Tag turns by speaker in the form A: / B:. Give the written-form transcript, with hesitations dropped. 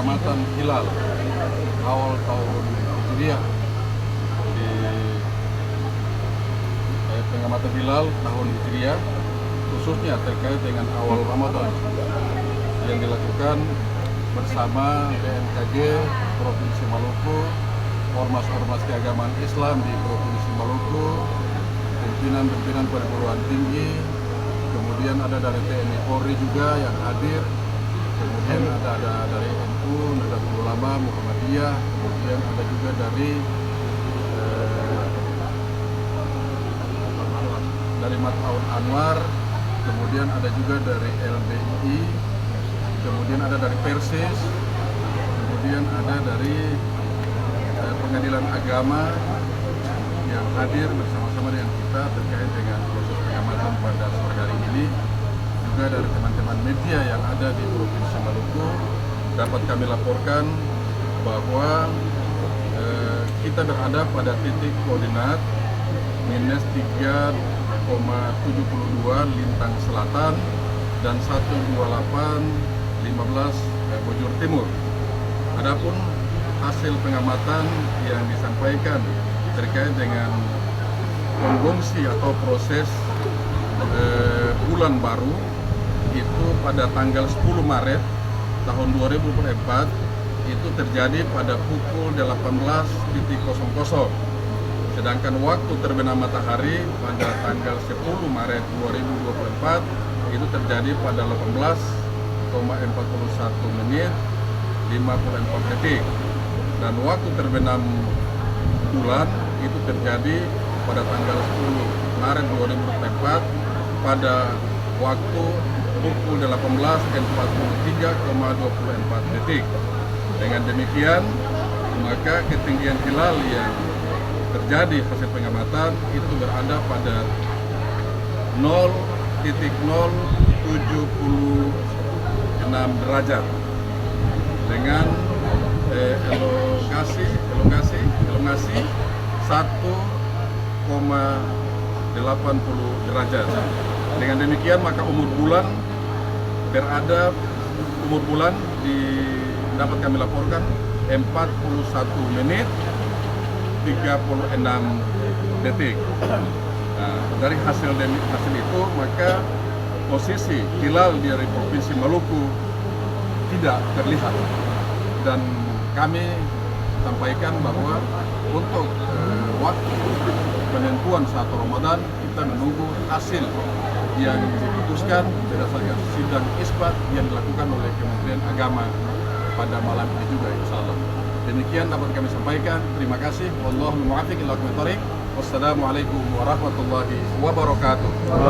A: pengamatan hilal awal tahun Hijriah. Di pengamatan hilal tahun Hijriah khususnya terkait dengan awal Ramadan yang dilakukan bersama BMKG Provinsi Maluku, ormas-ormas keagamaan Islam di Provinsi Maluku, pimpinan-pimpinan perguruan tinggi, kemudian ada dari TNI Polri juga yang hadir, kemudian ada dari NU, Nahdlatul Ulama, Muhammadiyah, kemudian ada juga dari Mat'aun Anwar, kemudian ada juga dari LBI, kemudian ada dari Persis, kemudian ada dari Pengadilan Agama yang hadir bersama-sama dengan kita terkait dengan proses pengamatan pada sore hari ini. Juga dari teman-teman media yang ada di Provinsi Maluku dapat kami laporkan bahwa kita berada pada titik koordinat minus 3,72 lintang selatan dan 128,15 bujur timur. Adapun hasil pengamatan yang disampaikan terkait dengan konjungsi atau proses bulan baru itu pada tanggal 10 Maret tahun 2024 itu terjadi pada pukul 18.00. Sedangkan waktu terbenam matahari pada tanggal 10 Maret 2024 itu terjadi pada 18,41 menit 54 detik. Dan waktu terbenam bulan itu terjadi pada tanggal 10 Maret 2024 pada waktu pukul 18.43,24 detik. Dengan demikian, maka ketinggian hilal yang terjadi hasil pengamatan itu berada pada 0,076 derajat dengan elongasi 1,80 derajat. Dengan demikian maka umur bulan dapat kami laporkan 41 menit 36 detik. Nah, dari hasil itu maka posisi hilal dari Provinsi Maluku tidak terlihat, dan kami sampaikan bahwa untuk waktu penentuan 1 Ramadan kita menunggu hasil yang diputuskan berdasarkan sidang isbat yang dilakukan oleh Kementerian Agama pada malam ini juga, insya Allah. Demikian dapat kami sampaikan. Terima kasih. Wallahul muwaffiq ila aqwamit thoriq. Wassalamualaikum warahmatullahi wabarakatuh.